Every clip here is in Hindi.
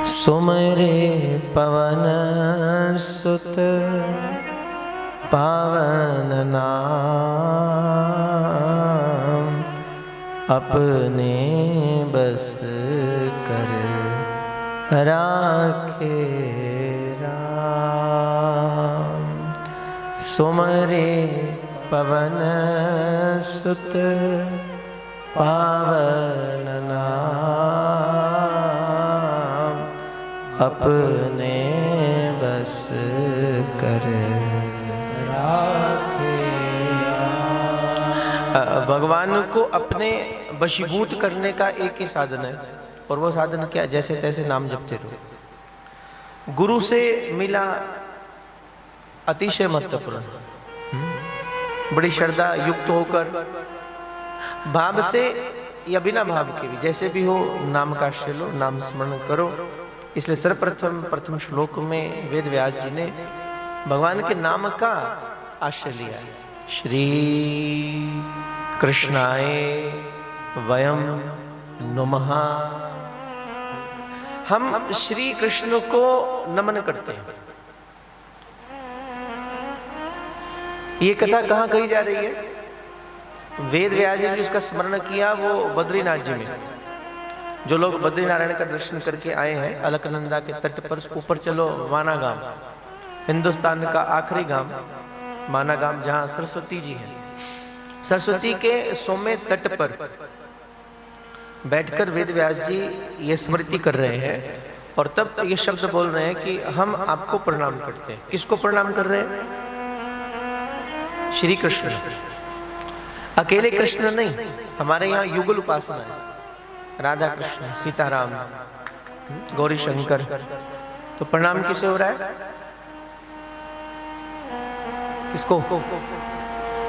सुमरे पवन सुत पावन नाम, अपने बस कर राखे राम। सुमरे पवन सुत पावन नाम, अपने बस कर राखे राम। भगवान को अपने वशीभूत करने का एक ही साधन है, और वो साधन क्या? जैसे तैसे नाम जपते रहो। गुरु से मिला अतिशय महत्वपूर्ण, बड़ी श्रद्धा युक्त होकर भाव से या बिना भाव के भी, जैसे भी हो नाम का आश्रय लो, नाम स्मरण करो। इसलिए सर्वप्रथम प्रथम श्लोक में वेद व्यास जी ने भगवान के नाम का आश्रय लिया है। श्री कृष्णाय वयम नमः। हम श्री कृष्ण को नमन करते हैं। ये कथा कहाँ कही जा रही है? वेद व्यास जी ने जिसका स्मरण किया वो बद्रीनाथ जी में। जो लोग बद्रीनारायण का दर्शन करके आए हैं, अलकनंदा के तट पर ऊपर चलो, माना गांव, हिंदुस्तान का आखिरी गांव माना गांव, जहां सरस्वती जी हैं। सरस्वती के सौम्य तट पर बैठकर वेद व्यास जी ये स्मृति कर रहे हैं, और तब ये शब्द बोल रहे हैं कि हम आपको प्रणाम करते हैं। किसको प्रणाम कर रहे हैं? श्री कृष्ण। अकेले कृष्ण नहीं, हमारे यहाँ युगल उपासना है। राधा कृष्ण, सीताराम, गौरी शंकर। तो प्रणाम किसे हो रहा है? किसको?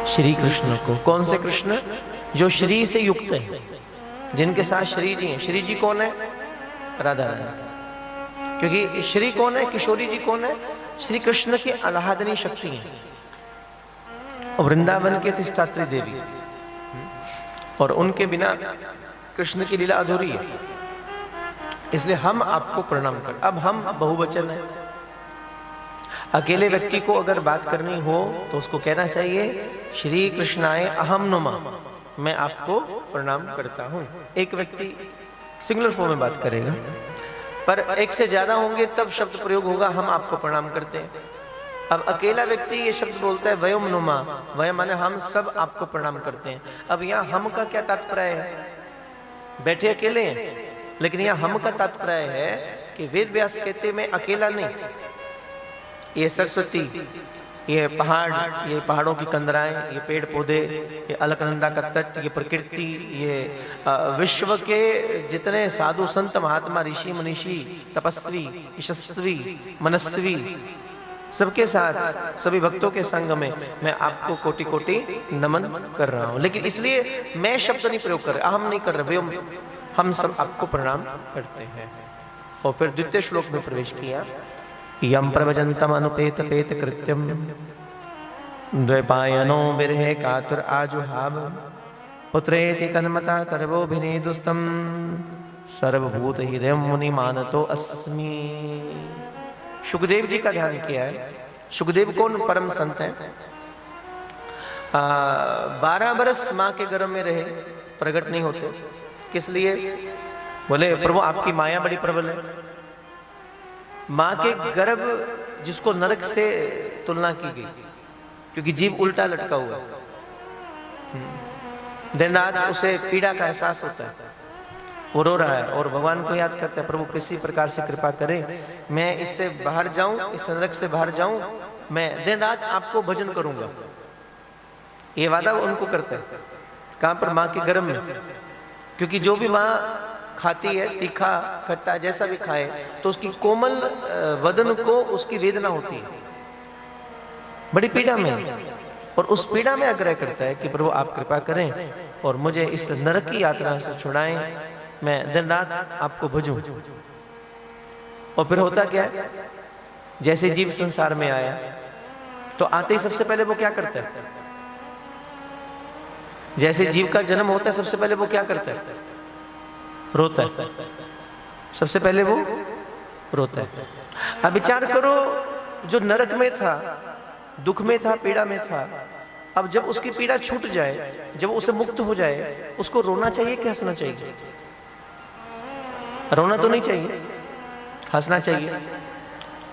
श्री कृष्ण को। कौन से कृष्ण? जो श्री से युक्त है, जिनके साथ श्री जी हैं। श्री जी कौन है? राधा रानी। क्योंकि श्री कौन है? किशोरी जी कौन है? श्री कृष्ण की आह्लादनी शक्ति है, और वृंदावन के अधिष्ठात्री देवी, और उनके बिना कृष्ण की लीला अधूरी है। इसलिए हम आपको प्रणाम कर। अब हम बहुवचन है। अकेले व्यक्ति को अगर बात करनी हो तो उसको कहना चाहिए श्री कृष्णाय अहम नुमा, मैं आपको प्रणाम करता हूं। एक व्यक्ति सिंगुलर फॉर्म में बात करेगा, पर एक से ज्यादा होंगे तब शब्द प्रयोग होगा हम आपको प्रणाम करते हैं। अब अकेला व्यक्ति ये शब्द बोलता है वयम नुमा, वयम माने हम सब आपको प्रणाम करते हैं। अब यहाँ हम का क्या तात्पर्य है? बैठे अकेले हैं, लेकिन यहाँ हम का तात्पर्य है कि वेद व्यास कहते मैं अकेला नहीं, ये सरस्वती, ये पहाड़, ये पहाड़ों की कंदराएं, ये पेड़ पौधे, ये अलकनंदा का तट, ये प्रकृति, ये विश्व के जितने साधु संत महात्मा ऋषि मनीषी तपस्वी यशस्वी मनस्वी, सबके साथ सभी भक्तों के संग में मैं आपको कोटि कोटि नमन कर रहा हूं। लेकिन इसलिए मैं शब्द नहीं प्रयोग कर रहा, अहम नहीं कर रहे, हम सब आपको प्रणाम करते हैं। और फिर द्वितीय श्लोक में प्रवेश किया। यम प्रवजंतम अनुपेत पेत कृत्यम द्वैपायनो बिरहे कातुर आजुहाव पुत्रेति तन्मता तरवोभिनेदुस्तम सर्वभूत हृदय मुनि मानतो अस्मि। सुखदेव जी का ध्यान किया है। सुखदेव कौन? परम संत है। 12 बरस माँ के गर्भ में रहे, प्रकट नहीं होते। किस लिए? बोले प्रभु आपकी माया बड़ी प्रबल है। माँ के गर्भ जिसको नरक से तुलना की गई, क्योंकि जीव उल्टा लटका हुआ है, दिन रात उसे पीड़ा का एहसास होता है, वो रो रहा है और भगवान को याद करता है, प्रभु किसी प्रकार से कृपा करें, मैं इससे बाहर जाऊं, इस नरक से बाहर जाऊं, मैं दिन रात आपको भजन करूंगा। ये वादा उनको करता है। कहां पर? माँ के गर्भ में। क्योंकि जो भी माँ खाती है, तीखा खट्टा जैसा भी खाए, तो उसकी कोमल वदन को उसकी वेदना होती है, बड़ी पीड़ा में, और उस पीड़ा में आग्रह करता है कि प्रभु आप कृपा करें और मुझे इस नरक की यात्रा से छुड़ाएं, मैं दिन रात आपको भजूं। और फिर होता क्या है? जैसे जीव संसार में आया तो आते ही सबसे पहले वो क्या करता है? जैसे जीव का जन्म होता है सबसे पहले वो क्या करता है? रोता है। सबसे पहले वो रोता है। अब विचार करो, जो नरक में था, दुख में था, पीड़ा में था, अब जब उसकी पीड़ा छूट जाए, जब उसे मुक्त हो जाए, उसको रोना चाहिए कि हंसना चाहिए? रोना तो नहीं चाहिए, हंसना चाहिए।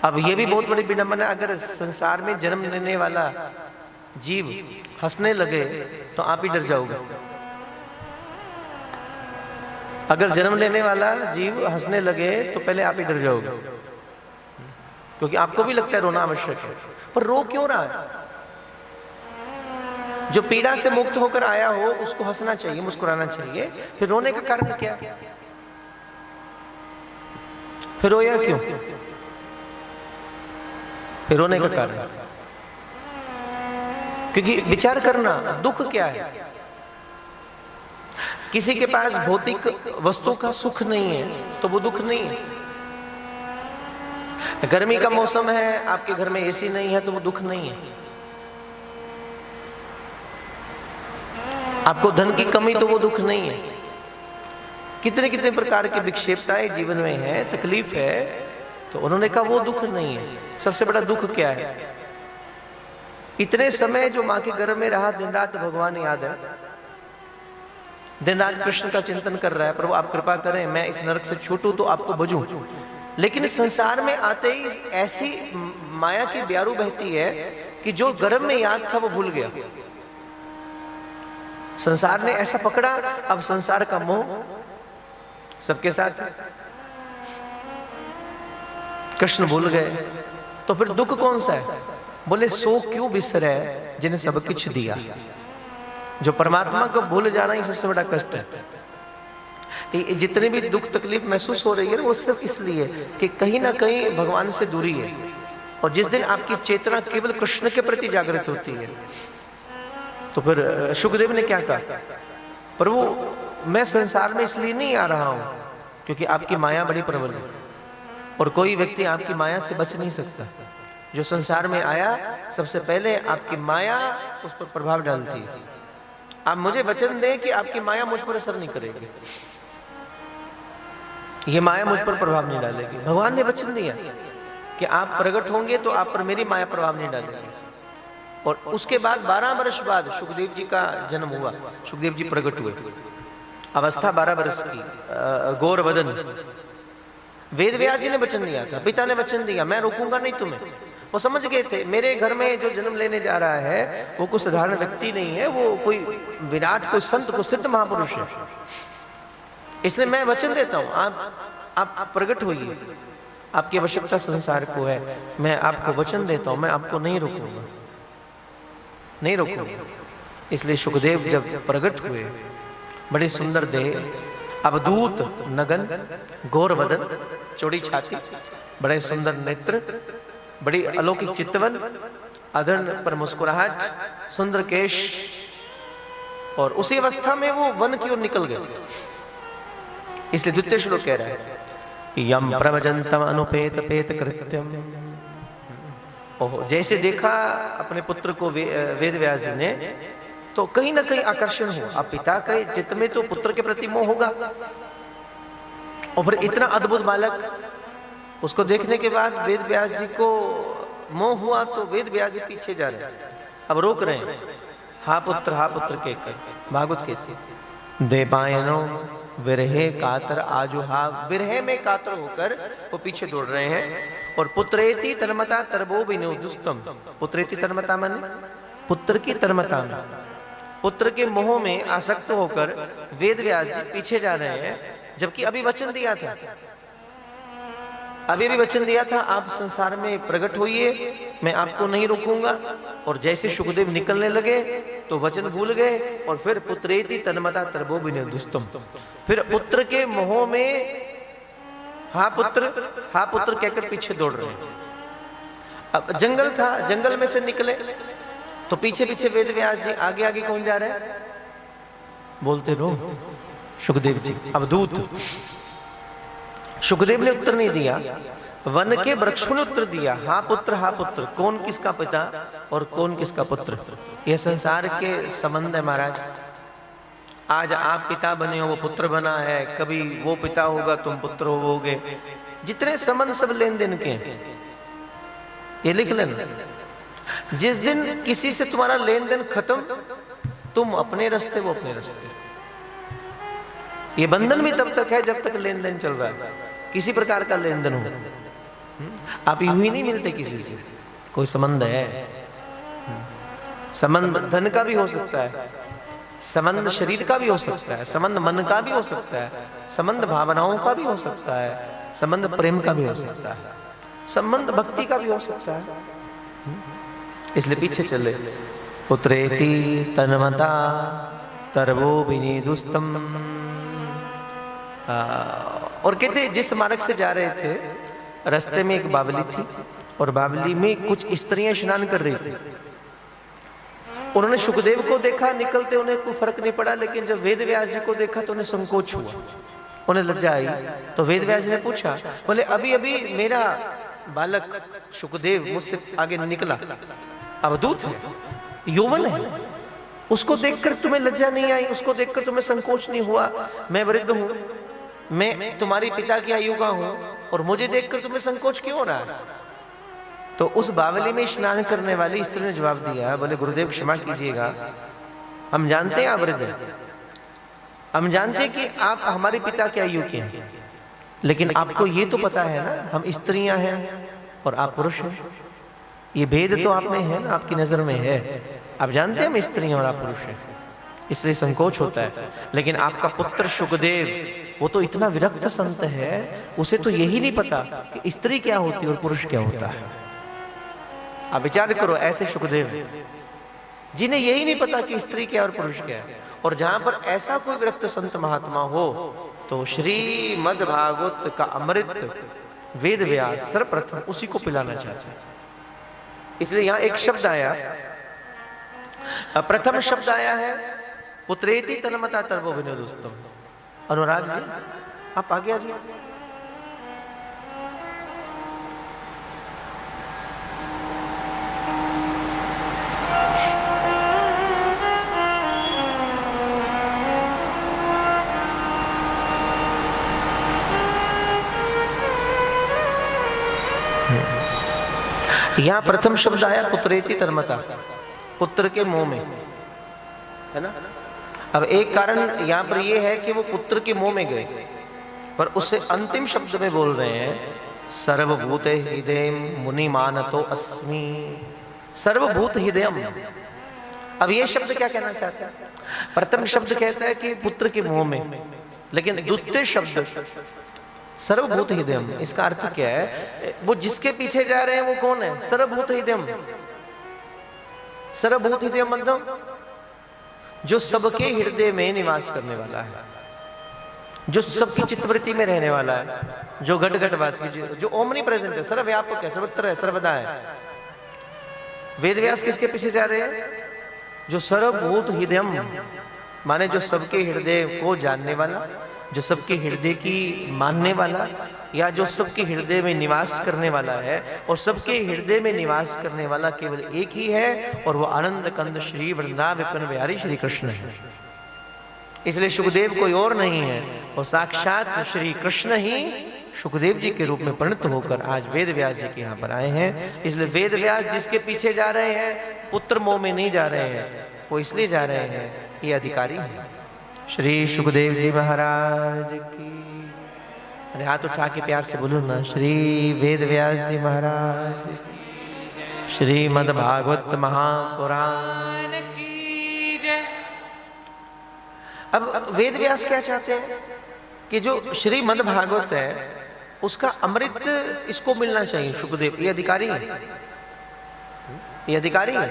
अब ये भी बहुत बड़ी विडंबना, अगर संसार में जन्म लेने वाला जीव हंसने लगे तो आप ही डर जाओगे। अगर जन्म लेने वाला जीव हंसने लगे तो पहले आप ही डर जाओगे, क्योंकि आपको भी लगता है रोना आवश्यक है। पर रो क्यों रहा है? जो पीड़ा से मुक्त होकर आया हो उसको हंसना चाहिए, मुस्कुराना चाहिए। फिर रोने का कारण क्या? फिर रोया क्यों? फिर रोने का कारण, क्योंकि विचार करना, दुख क्या है? किसी के पास भौतिक वस्तु का सुख नहीं है तो वो दुख नहीं है। गर्मी का मौसम है, आपके घर में एसी नहीं है तो वो दुख नहीं है। आपको धन की कमी तो वो दुख नहीं है। कितने कितने प्रकार की विक्षेपताएं जीवन में है, तकलीफ है, तो उन्होंने कहा वो दुख नहीं है। सबसे बड़ा दुख क्या है? इतने समय जो मां के गर्भ में रहा, दिन रात भगवान याद है, दिन रात कृष्ण का चिंतन कर रहा है, प्रभु आप कृपा करें मैं इस नरक से छूटूं तो आपको बजूं। लेकिन इस संसार में आते ही ऐसी माया की ब्यारू बहती है कि जो गर्भ में याद था वो भूल गया। संसार ने ऐसा पकड़ा, अब संसार का मोह सबके साथ है। कृष्ण भूल गए तो फिर दुख कौन सा है? बोले सो क्यों बिसरे जिन्हें सब कुछ दिया। जो परमात्मा को भूल जाना ही सबसे बड़ा कष्ट है। जितनी भी दुख तकलीफ महसूस हो रही है वो सिर्फ इसलिए कि कहीं ना कहीं भगवान से दूरी है। और जिस दिन आपकी चेतना केवल कृष्ण के प्रति जागृत होती है, तो फिर शुकदेव ने क्या कहा? प्रभु मैं संसार में इसलिए नहीं आ रहा हूं क्योंकि आपकी माया बड़ी प्रबल है, और कोई व्यक्ति आपकी माया से बच नहीं सकता। जो संसार में आया सबसे पहले आपकी माया उस पर प्रभाव डालती है। आप मुझे वचन दें कि आपकी माया मुझ पर असर नहीं करेगी, ये माया मुझ पर प्रभाव नहीं डालेगी। भगवान ने वचन दिया कि आप प्रकट होंगे तो आप पर मेरी माया प्रभाव नहीं डालेगी। और उसके बाद 12 वर्ष बाद सुखदेव जी का जन्म हुआ, सुखदेव जी प्रकट हुए, अवस्था 12 वर्ष की, गौर वदन। वेद व्यास जी ने वचन दिया था, पिता ने वचन दिया मैं रोकूंगा नहीं तुम्हें। वो समझ गए थे मेरे घर में जो जन्म लेने जा रहा है वो कोई साधारण व्यक्ति नहीं है, वो कोई विराट, कोई संत, कोई सिद्ध महापुरुष है। इसलिए मैं वचन देता हूं आप प्रकट होइए, आपकी आवश्यकता संसार को है, मैं आपको वचन देता हूं, मैं आपको नहीं रोकूंगा, नहीं रोकूंगा। इसलिए सुखदेव जब प्रकट हुए, बड़ी सुंदर देह, अवधूत नगन, गौर वदन, चौड़ी छाती, बड़े सुंदर नेत्र, बड़ी अलौकिक चितवन, अधन पर मुस्कुराहट, सुंदर केश। और उसी अवस्था में वो वन की ओर निकल गए। इसलिए द्वितीय श्लोक कह रहा है यम प्रवजंतम अनुपेत पेत कृत्यम। ओहो, जैसे देखा अपने पुत्र को वेद व्यास जी ने, तो कहीं ना कहीं आकर्षण हो। अब पिता के चित्त में तो पुत्र के प्रति मोह होगा, और फिर इतना अद्भुत बालक, उसको देखने के बाद वेद व्यास जी को मोह हुआ, तो वेद व्यास जी पीछे जा रहे हैं, अब रोक रहे हैं, हा पुत्र के भागवत कहते देवायनो विरहे कातर आजुहा। विरह में कातर होकर वो पीछे दौड़ रहे हैं। और पुत्रेति तन्मता तरबो विनोदुस्तम। पुत्रेति तन्मता माने पुत्र की तन्मता में, पुत्र के मोह में आसक्त होकर वेद व्यास जी पीछे जा रहे हैं। जबकि अभी वचन दिया था, अभी भी वचन दिया था आप संसार में प्रकट होइए, मैं आपको नहीं रोकूंगा। और जैसे सुखदेव निकलने लगे तो वचन भूल गए, और फिर पुत्रेति तन्मता तरबो विनोदुस्तम, फिर पुत्र के मोह में हा पुत्र कहकर पीछे दौड़ रहे हैं। अब जंगल था, जंगल में से निकले तो पीछे पीछे वेद व्यास जी, आगे आगे कौन जा रहे हैं? बोलते रहो सुखदेव जी, अवधूत। सुखदेव ने उत्तर नहीं दिया, वन के वृक्षों ने उत्तर दिया, हा पुत्र, कौन किसका पिता और कौन किसका पुत्र। यह संसार के संबंध है महाराज। आज आप पिता बने हो, वो पुत्र बना है, कभी वो पिता होगा तुम पुत्र होगे, जितने संबंध सब लेन देन के हैं, ये लिख लेना। जिस दिन किसी से तुम्हारा लेन देन खत्म, तुम अपने रास्ते वो अपने रास्ते। ये बंधन भी तब तक है जब तक लेन देन चल रहा है, किसी प्रकार का लेन देन हो। आप यूं ही नहीं मिलते किसी से, कोई संबंध है। संबंध धन का भी हो सकता है, संबंध शरीर का भी हो सकता है, संबंध मन का भी हो सकता है, संबंध भावनाओं का भी हो सकता है, संबंध प्रेम का भी हो सकता है, संबंध भक्ति का भी हो सकता है। इसलिए पीछे चले। पुत्रेति तन्मता तरवो विनीदुस्तम। और कहते जिस मार्ग से जा रहे थे, रास्ते में एक बावली थी और बावली में कुछ स्त्रियां स्नान कर रही थी। उन्होंने सुखदेव को देखा निकलते, उन्हें कोई फर्क नहीं पड़ा, लेकिन जब वेद व्यास जी को देखा तो उन्हें संकोच हुआ, उन्हें लज्जा आई। तो वेद व्यास जी ने पूछा, बोले अभी अभी मेरा बालक सुखदेव मुझसे आगे निकला, अवधूत है, यौवन है, उसको देखकर तुम्हें लज्जा नहीं आई, उसको देखकर तुम्हें संकोच नहीं हुआ? मैं वृद्ध हूं, मैं तुम्हारी पिता की आयु का हूं, और मुझे देखकर तुम्हें संकोच क्यों हो रहा है? तो उस बावली में स्नान करने वाली स्त्री ने जवाब दिया, बोले गुरुदेव क्षमा कीजिएगा, हम जानते हैं आप वृद्ध हैं, हम जानते हैं कि आप हमारे पिता के आयु के हैं, लेकिन आपको ये तो पता है ना हम स्त्रियां हैं और आप पुरुष हैं। ये भेद तो आप में है ना, आपकी नजर में है, आप जानते हैं हम स्त्रियां और आप पुरुष हैं, इसलिए संकोच होता है। लेकिन आपका पुत्र सुखदेव, वो तो इतना विरक्त संत है, उसे तो यही नहीं पता कि स्त्री क्या होती है और पुरुष क्या होता है। आप विचार करो, ऐसे सुखदेव जिन्हें यही नहीं पता कि स्त्री क्या और पुरुष क्या है, और जहां पर ऐसा कोई विरक्त संत महात्मा हो, तो श्रीमद् भागवत का अमृत वेद व्यास सर्वप्रथम उसी को पिलाना चाहते हैं। इसलिए यहां एक शब्द आया, प्रथम शब्द आया है पुत्रेति तन्मता तरवो विनीदुस्तम। अनुराग जी आप आगे आ जाइए। यहां प्रथम शब्द आया पुत्रेति तन्मता, पुत्र के मुंह में, है ना। अब एक कारण यहां पर यह है कि वो पुत्र के मुंह में गए, पर उससे अंतिम शब्द में बोल रहे हैं सर्वभूत हृदय मुनि मानतो अस्मि। सर्वभूत हृदयम। अब ये शब्द क्या कहना चाहता है? प्रथम शब्द कहता है कि पुत्र के मुंह में, लेकिन द्वितीय शब्द सर्वभूत हृदयम, इसका अर्थ क्या है? वो जिसके पीछे जा रहे हैं वो कौन है? सर्वभूत हृदयम। सर्वभूत हृदय मतलब जो सबके हृदय में निवास करने वाला है, जो सबकी चित्तवृत्ति में रहने वाला है, जो घट घट वास की, जो ओमनी प्रेजेंट है, सर्वव्यापक है, सर्वत्र है, सर्वदा है। वेद व्यास किसके पीछे जा रहे हैं? जो सर्वभूत हृदयम माने जो सबके हृदय को जानने वाला, जो सबके हृदय की मानने वाला, या जो सबके हृदय में निवास करने वाला है। और सबके हृदय में निवास करने वाला केवल एक ही है, और वो आनंद कंद श्री वृंदावन विपिन बिहारी श्री कृष्ण है। इसलिए सुखदेव कोई और नहीं है, और साक्षात श्री कृष्ण ही सुखदेव जी के रूप में परिणत होकर आज वेद व्यास जी के यहाँ पर आए हैं। इसलिए वेद व्यास जिसके पीछे जा रहे हैं, पुत्र मोह में नहीं जा रहे हैं, वो इसलिए जा रहे हैं ये अधिकारी है। श्री सुखदेव जी महाराज की। अरे हाथ उठा के प्यार से बोलो ना, श्री वेद व्यास जी महाराज, श्रीमद् भागवत महापुराण की जय। अब वेद व्यास क्या चाहते हैं कि जो श्रीमद् भागवत है उसका अमृत इसको मिलना चाहिए। सुखदेव ये अधिकारी है, ये अधिकारी है,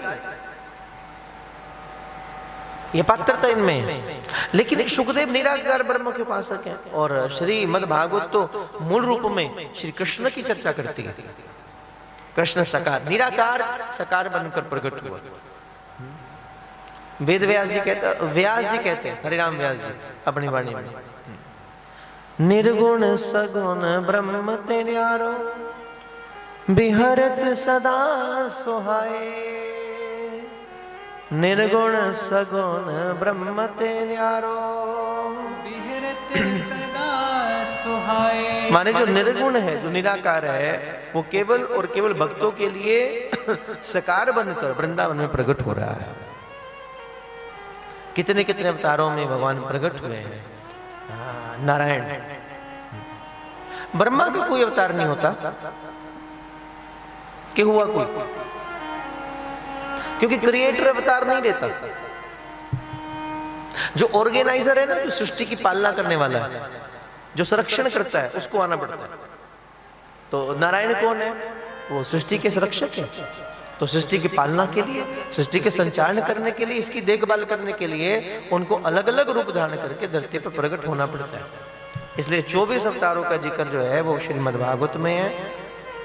ये पात्रता इनमें है। लेकिन सुखदेव निराकार ब्रह्म के उपासक हैं, और श्रीमद् भागवत तो मूल रूप में श्री कृष्ण की चर्चा करती है। कृष्ण साकार, निराकार साकार बनकर प्रकट हुआ। वेद व्यास जी कहते हैं, हरिराम व्यास जी अपनी वाणी में, निर्गुण सगुण ब्रह्म तेन्यारो बिहरत सदा सुहाए। निर्गुण सगुण ब्रह्म तेन्यारो बिहरत सदा माने जो निर्गुण है, जो निराकार है, वो केवल और केवल भक्तों के लिए साकार बनकर वृंदावन में प्रकट हो रहा है। कितने कितने अवतारों में भगवान प्रकट हुए हैं। नारायण, ब्रह्मा का कोई अवतार नहीं होता कि हुआ कोई, क्योंकि क्रिएटर अवतार नहीं देता। जो ऑर्गेनाइजर है ना, जो सृष्टि की पालना करने वाला है, जो संरक्षण करता है, उसको आना पड़ता है। तो नारायण कौन है? वो सृष्टि के संरक्षक है। तो सृष्टि की पालना के लिए, सृष्टि के संचालन करने के लिए, इसकी देखभाल करने के लिए उनको अलग अलग रूप धारण करके धरती पर प्रकट होना पड़ता है। इसलिए 24 अवतारों का जिक्र जो है वो श्रीमद् भागवत में है।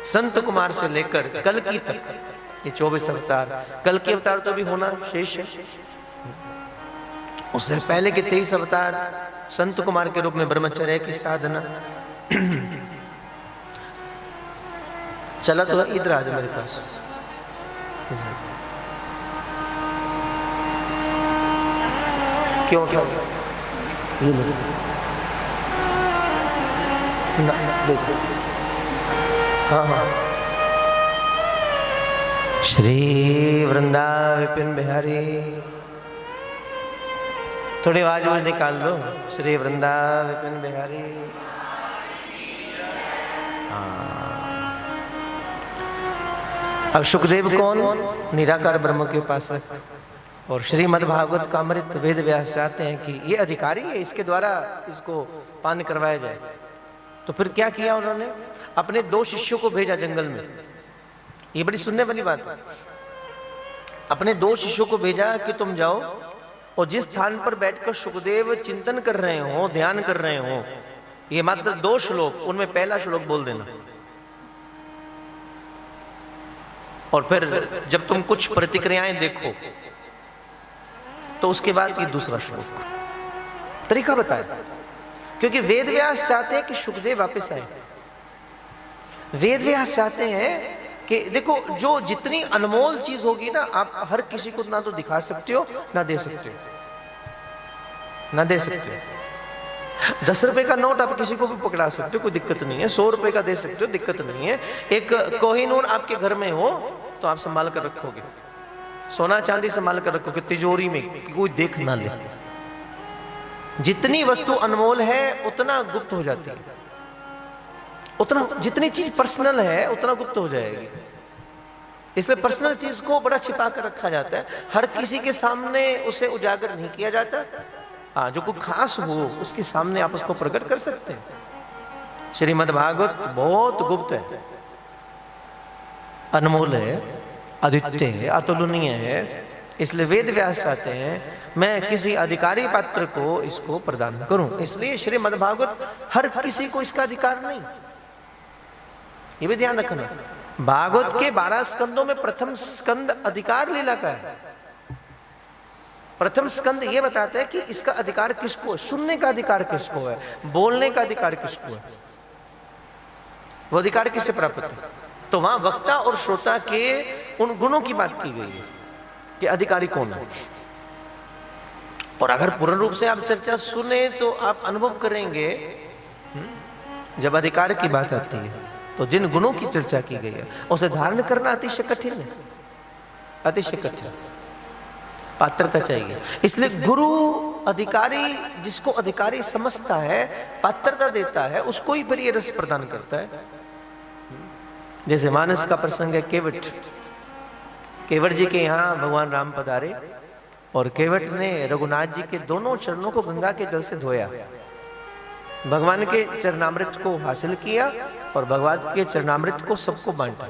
संत कुमार से लेकर कल की तक ये 24 अवतार, कल के अवतार तो भी होना शेष है। उससे पहले के 23 अवतार संत कुमार के रूप में ब्रह्मचर्य की साधना। चला तो इधर आ जा मेरे पास। क्यों क्यों ये लो ना, ले जाओ। हाँ हाँ। श्री वृंदा विपिन बिहारी, थोड़ी आवाज में निकाल लो। श्री वृंदा विपिन बिहारी। अब सुखदेव कौन? निराकार ब्रह्म के उपासक। और श्रीमद् भागवत का अमृत वेद व्यास चाहते हैं कि ये अधिकारी है, इसके द्वारा इसको पान करवाया जाए। तो फिर क्या किया उन्होंने? अपने 2 शिष्यों को भेजा जंगल में। ये बड़ी सुनने वाली बात है। अपने 2 शिष्यों को भेजा कि तुम जाओ और जिस स्थान पर बैठकर सुखदेव चिंतन कर रहे हो, ध्यान कर रहे हो, ये मात्र 2 श्लोक, उनमें पहला श्लोक बोल देना। और फिर जब तुम कुछ प्रतिक्रियाएं देखो तो उसके बाद ये दूसरा श्लोक। तरीका बताया, क्योंकि वेद व्यास चाहते हैं कि सुखदेव वापस आए। वेद व्यास चाहते हैं कि देखो, जो जितनी अनमोल चीज होगी ना, आप हर किसी को ना तो दिखा सकते हो, ना दे सकते हो, ना दे सकते हो। 10 रुपए का नोट आप किसी को भी पकड़ा सकते हो, कोई दिक्कत नहीं है। 100 रुपए का दे सकते हो, दिक्कत नहीं है। एक कोहिनूर आपके घर में हो तो आप संभाल कर रखोगे। सोना चांदी संभाल कर रखोगे तिजोरी में कि कोई देख ना ले। जितनी वस्तु अनमोल है उतना गुप्त हो जाती है, उतना जितनी चीज पर्सनल है उतना गुप्त हो जाएगी। इसलिए पर्सनल चीज को बड़ा छिपा कर रखा जाता है, हर किसी के सामने उसे उजागर नहीं किया जाता। हाँ, जो कुछ खास हो उसके सामने आप उसको प्रकट कर सकते हैं। श्रीमद् भागवत बहुत गुप्त है, अनमोल है, अद्वितीय है, अतुलनीय है। इसलिए वेद व्यास चाहते हैं मैं किसी अधिकारी पात्र को इसको प्रदान करूं। इसलिए श्रीमद् भागवत हर किसी को इसका अधिकार नहीं, ये भी ध्यान रखना। भागवत के 12 स्कंदों में प्रथम स्कंद अधिकार लीला का है। प्रथम स्कंद ये बताता है कि इसका अधिकार किसको है, सुनने का अधिकार किसको है, बोलने का अधिकार किसको है, वो अधिकार किससे प्राप्त है। तो वहां वक्ता और श्रोता के उन गुणों की बात की गई है कि अधिकारी कौन है। और अगर पूर्ण रूप से आप चर्चा सुने तो आप अनुभव करेंगे, जब अधिकार की बात आती है तो जिन गुणों की चर्चा की गई है उसे धारण करना अतिशय कठिन है, अतिशय कठिन, पात्रता चाहिए। इसलिए गुरु अधिकारी, जिसको अधिकारी समझता है, पात्रता देता है, उसको ही फिर ये रस प्रदान करता है। जैसे मानस का प्रसंग है केवट। केवट जी के यहाँ भगवान राम पधारे और केवट ने रघुनाथ जी के दोनों चरणों को गंगा के जल से धोया, भगवान के चरणामृत को हासिल किया और भगवान के चरणामृत को सबको बांटा।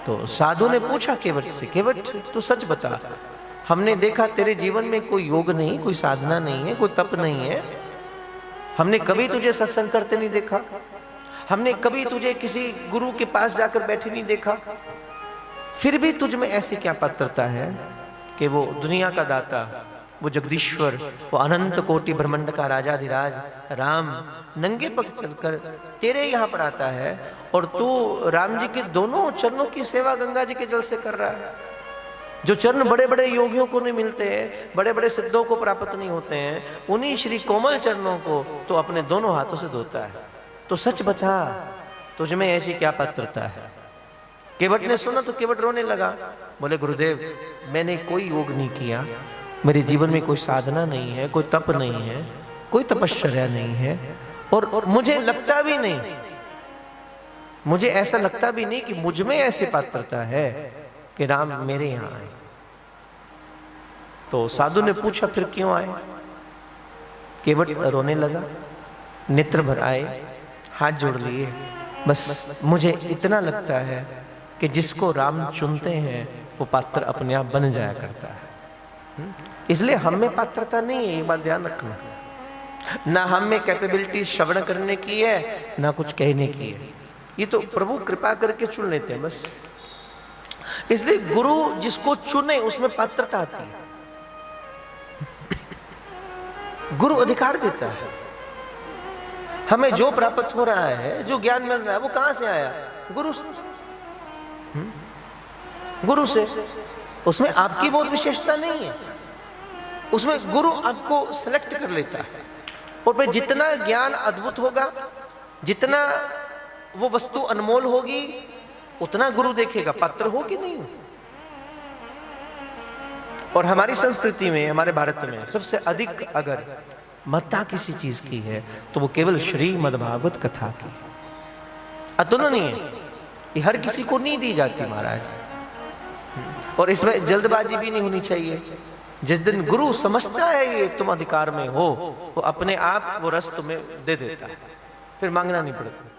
तो साधु ने पूछा केवट से, केवट तू सच बता, हमने देखा तेरे जीवन में कोई योग नहीं, कोई साधना नहीं है, कोई तप नहीं है, हमने कभी तुझे सत्संग करते नहीं देखा, हमने कभी तुझे किसी गुरु के पास जाकर बैठे नहीं देखा, फिर भी तुझ में ऐसी क्या पात्रता है कि वो दुनिया का दाता, वो जगदीश्वर, वो अनंत कोटि ब्रह्मांड का राजाधिराज राम नंगे पग चलकर तेरे यहाँ पर आता है और तू राम जी के दोनों चरणों की सेवा गंगा जी के जल से कर रहा है। जो चरण बड़े बड़े योगियों को नहीं मिलते हैं, बड़े बड़े सिद्धों को प्राप्त नहीं होते हैं, उन्हीं श्री कोमल चरणों को तो अपने दोनों हाथों से धोता है। तो सच बता, तुझ में ऐसी क्या पात्रता है? केवट ने सुना तो केवट रोने लगा, बोले गुरुदेव मैंने कोई योग नहीं किया, मेरे जीवन में कोई साधना नहीं है, कोई तप नहीं है, कोई तपश्चर्या नहीं है, और मुझे लगता भी नहीं, मुझे ऐसा लगता भी नहीं कि मुझ में ऐसी पात्रता है कि राम मेरे यहां आए। तो साधु ने पूछा फिर क्यों आए? केवट रोने लगा, नेत्र भर आए, हाथ जोड़ लिए, बस मुझे इतना लगता है कि जिसको राम चुनते हैं वो पात्र अपने आप बन जाया करता है। इसलिए हम में पात्रता नहीं है, ये बात ध्यान रखना। ना हम में कैपेबिलिटी श्रवण करने की है, ना कुछ कहने की है, ये तो प्रभु कृपा करके चुन लेते हैं बस। इसलिए गुरु जिसको चुने उसमें पात्रता आती है। गुरु अधिकार देता है, हमें जो प्राप्त हो रहा है, जो ज्ञान मिल रहा है, वो कहां से आया? गुरु से। गुरु से। उसमें आपकी बहुत विशेषता नहीं है, उसमें गुरु आपको सेलेक्ट कर लेता है, और फिर जितना ज्ञान अद्भुत होगा, जितना वो वस्तु अनमोल होगी, उतना गुरु देखेगा पात्र हो कि नहीं। और हमारी संस्कृति में, हमारे भारत में सबसे अधिक अगर महत्ता किसी चीज की है तो वो केवल श्रीमद् भागवत कथा की। अतुलनीय है, ये हर किसी को नहीं दी जाती महाराज, और इसमें जल्दबाजी भी नहीं होनी चाहिए। जिस दिन गुरु समझता है ये तुम अधिकार में हो, वो अपने आप वो रस तुम्हें दे देता है, फिर मांगना नहीं पड़ता।